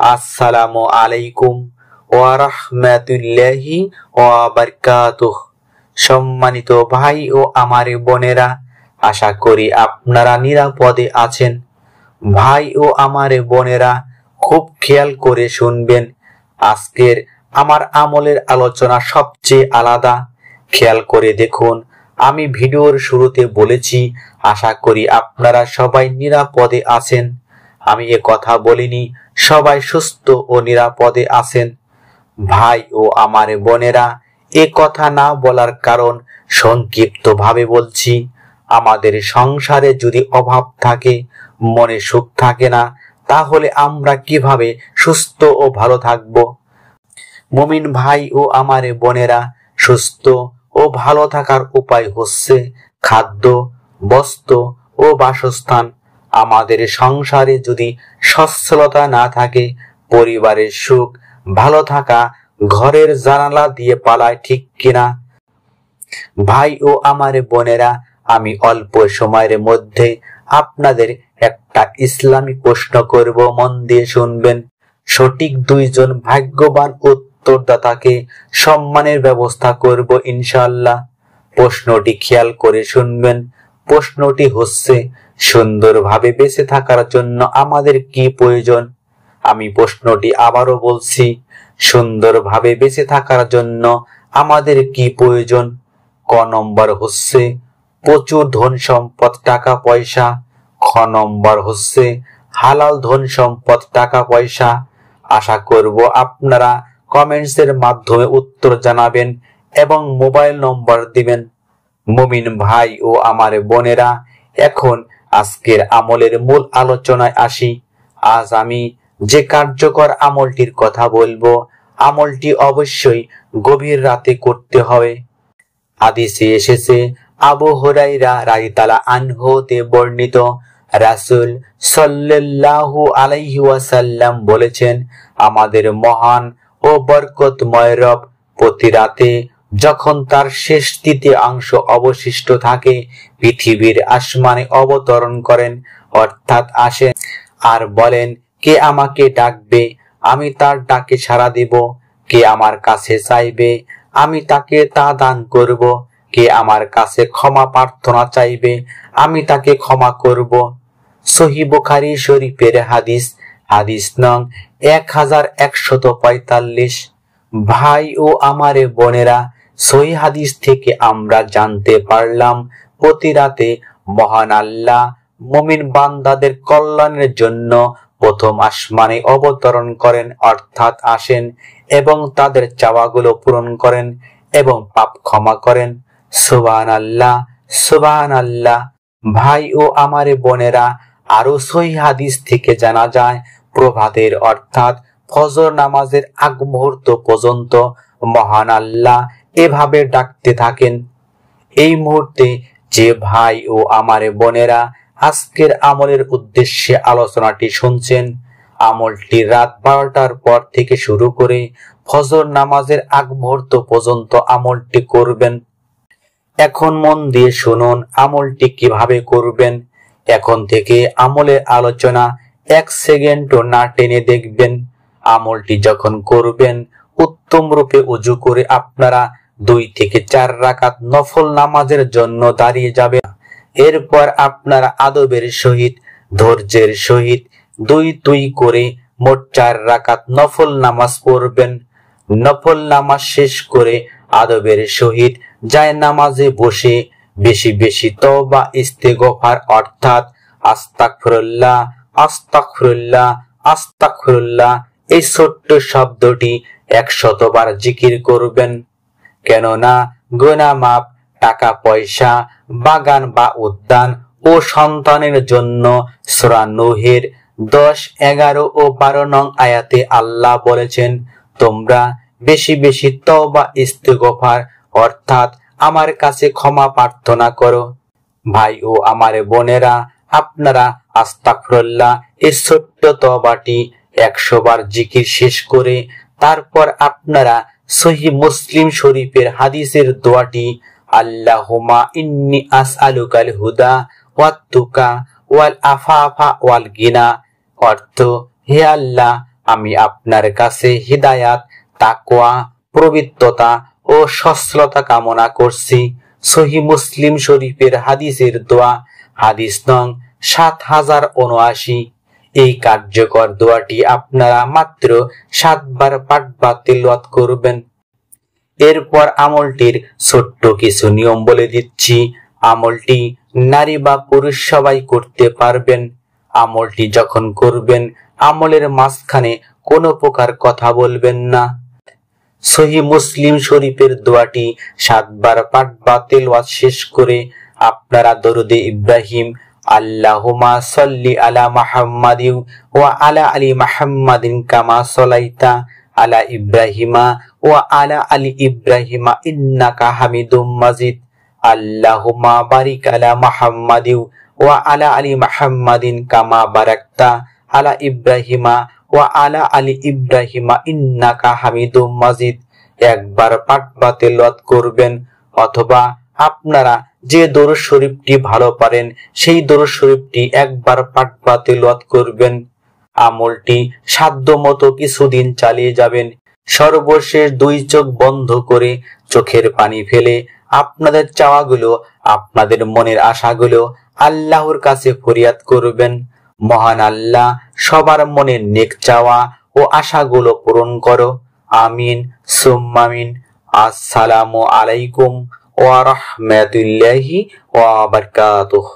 আসসালামু আলাইকুম ওয়া রাহমাতুল্লাহি ওয়া বারাকাতুহু। সম্মানিত ভাই ও আমার বোনেরা, আশা করি আপনারা নিরাপদে আছেন। ভাই ও আমার বোনেরা, খুব খেয়াল করে শুনবেন। আজকের আমার আমলের আলোচনা সবচেয়ে আলাদা। খেয়াল করে দেখুন, আমি ভিডিওর শুরুতে বলেছি আশা করি আপনারা সবাই নিরাপদে আছেন। আমি এ কথা বলিনি সবাই সুস্থ ও নিরাপদে আছেন। ভাই ও আমার বোনেরা, এ কথা না বলার কারণ সংক্ষিপ্ত ভাবে বলছি। আমাদের সংসারে যদি অভাব থাকে, মনে সুখ থাকে না, তাহলে আমরা কিভাবে সুস্থ ও ভালো থাকব? মুমিন ভাই ও আমার বোনেরা, সুস্থ ও ভালো থাকার উপায় হচ্ছে খাদ্য, বস্ত্র ও বাসস্থান। আমাদের সংসারে যদি সচ্ছলতা না থাকে, পরিবারের সুখ ভালো থাকা ঘরের জানালা দিয়ে পালায়, ঠিক কিনা? ভাই ও আমার বোনেরা, আমি অল্প সময়ের মধ্যে আপনাদের একটা ইসলামী প্রশ্ন করব, মন দিয়ে শুনবেন। সঠিক দুইজন ভাগ্যবান উত্তরদাতাকে সম্মানের ব্যবস্থা করব ইনশাআল্লাহ। প্রশ্নটি খেয়াল করে শুনবেন। প্রশ্নটি হচ্ছে, সুন্দরভাবে বেঁচে থাকার জন্য আমাদের কি প্রয়োজন? আমি প্রশ্নটি আবারও বলছি, সুন্দরভাবে বেঁচে থাকার জন্য আমাদের কি প্রয়োজন? ক নম্বর হচ্ছে প্রচুর ধন সম্পদ, টাকা পয়সা। খ নম্বর হচ্ছে হালাল ধন সম্পদ, টাকা পয়সা। আশা করব আপনারা কমেন্টসের মাধ্যমে উত্তর জানাবেন এবং মোবাইল নম্বর দিবেন। মুমিন ভাই ও আমার বোনেরা, এখন আজকের আমলের মূল আলোচনায় আসি। আজ আমি যে কার্যকর আমলটির কথা বলবো, আমলটি অবশ্যই গভীর রাতে করতে হবে। হাদিসে এসেছে, আবু হুরায়রা রাদিয়াল্লাহু আনহু তে বর্ণিত, রাসূল সাল্লাল্লাহু আলাইহি ওয়াসাল্লাম বলেছেন, আমাদের মহান ও বরকতময় রব প্রতি রাতে যখন তার শেষ তৃতীয়াংশ অবশিষ্ট থাকে, পৃথিবীর আসমানে অবতরণ করেন, অর্থাৎ আসেন আর বলেন, কে আমাকে ডাকবে? আমি তার ডাকে সাড়া দিব। কে আমার কাছে চাইবে? আমি তাকে তা দান করব। কে আমার কাছে ক্ষমা প্রার্থনা চাইবে? আমি তাকে ক্ষমা করব। সহিহ বুখারী শরীফের হাদিস, হাদিস নং 1145। ভাই ও আমার বোনেরা, সহিহ হাদিস থেকে আমরা জানতে পারলাম, প্রতি রাতে মহান আল্লাহ মুমিন বান্দাদের কল্যাণের জন্য প্রথম আসমানে অবতরণ করেন, অর্থাৎ আসেন এবং তাদের চাওয়াগুলো পূরণ করেন এবং পাপ ক্ষমা করেন। সুবহানাল্লাহ, সুবহানাল্লাহ। ভাই ও আমার বোনেরা, আরো সহিহ হাদিস থেকে জানা যায়, প্রভাতের অর্থাৎ ফজর নামাজের আগ মুহূর্ত পর্যন্ত মহান আল্লাহ এভাবে ডাকতে থাকেন। এই মুহূর্তে যে ভাই ও আমার বোনেরা আজকের আমলের উদ্দেশ্যে আলোচনাটি শুনছেন, আমলটি রাত 12টার পর থেকে শুরু করে ফজর নামাজের আগ মুহূর্ত পর্যন্ত আমলটি করবেন। এখন মন দিয়ে শুনুন আমলটি কিভাবে করবেন। এখন থেকে আমলের আলোচনা 1 সেকেন্ডও না টেনে দেখবেন। আমলটি যখন করবেন, উত্তম রূপে ওযু করে আপনারা 2 থেকে 4 রাকাত নফল নামাজের জন্য দাঁড়িয়ে যাবেন। এরপর আপনারা আদবের সহিত, ধৈর্যের সহিত 2 করে মোট 4 রাকাত নফল নামাজ পড়বেন। নফল নামাজ শেষ করে আদবের সহিত যায় নামাজে বসে বেশি বেশি তওবা ইস্তেগফার, অর্থাৎ আস্তাগফিরুল্লাহ, আস্তাগফিরুল্লাহ, আস্তাগফিরুল্লাহ এই ছোট্ট শব্দটি 100 বার জিকির করবেন। কেননা গুনাহ মাফ, টাকা পয়সা, বাগান বা উদ্যান ও সন্তানের জন্য সূরা নূহের 10, 11 ও 12 নং আয়াতে আল্লাহ বলেছেন, তোমরা বেশি বেশি তওবা ইস্তেগফার, অর্থাৎ আমার কাছে ক্ষমা প্রার্থনা করো। ভাই ও আমার বোনেরা, আপনারা আস্তাগফিরুল্লাহ এই ছোট্ট তওবাটি 100 বার জিকির শেষ করে তারপর আপনারা সহিহ মুসলিম শরীফের হাদিসের দোয়াটি, আল্লাহুম্মা ইন্নী আসআলুকাল হুদা ওয়াত তুকা ওয়াল আফাফা ওয়াল গিনা। অর্থ, হে আল্লাহ, আমি আপনার কাছে হিদায়াত, তাকওয়া, পবিত্রতা ও সচ্ছলতা কামনা করছি। সহিহ মুসলিম শরীফের হাদিসের দোয়া, হাদিস নং ৭০৭৯। এই কার্যকর দোয়াটি আপনারা মাত্র ৭ বার পাঠ বা তিলাওয়াত করবেন। এরপর আমলটির ছোট্ট কিছু নিয়ম বলে দিচ্ছি। আমলটি নারী বা পুরুষ সবাই করতে পারবেন। আমলটি যখন করবেন, আমলের মাঝখানে কোনো প্রকার কথা বলবেন না। সহিহ মুসলিম শরীফের দোয়াটি ৭ বার পাঠ বা তিলাওয়াত শেষ করে আপনারা দরুদে ইব্রাহিম, আল্লাহুম্মা সাল্লি আলা মুহাম্মাদিন ওয়া আলা আলি মুহাম্মাদিন কামা সাল্লাইতা আলা ইব্রাহিমা ওয়া আলা আলি ইব্রাহিমা ইন্নাকা হামিদুম মাজিদ। আল্লাহুম্মা বারিক আলা মুহাম্মাদিন ওয়া আলা আলি মুহাম্মাদিন কামা বারাকতা আলা ইব্রাহিমা ওয়া আলা আলি ইব্রাহিমা ইন্নাকা হামিদুম মাজিদ। একবার পাঠ বা তিলাওয়াত করবেন, অথবা আপনারা যে দরুদ শরীফটি ভালো পারেন সেই দরুদ শরীফটি একবার পাঠ বা তিলাওয়াত করবেন। আমলটি সাধ্যমতো কিছুদিন চালিয়ে যাবেন। সর্বশেষ 2 চোখ বন্ধ করে চোখের পানি ফেলে আপনাদের চাওয়াগুলো, আপনাদের মনের আশাগুলো আল্লাহর কাছে ফরিয়াদ করবেন। মহান আল্লাহ সবার মনের নেক চাওয়া ও আশাগুলো পূরণ করো। আমিন সুম্মা আমিন। আসসালামু আলাইকুম ওয়া রাহমাতুল্লাহি ওয়া বারাকাতুহু।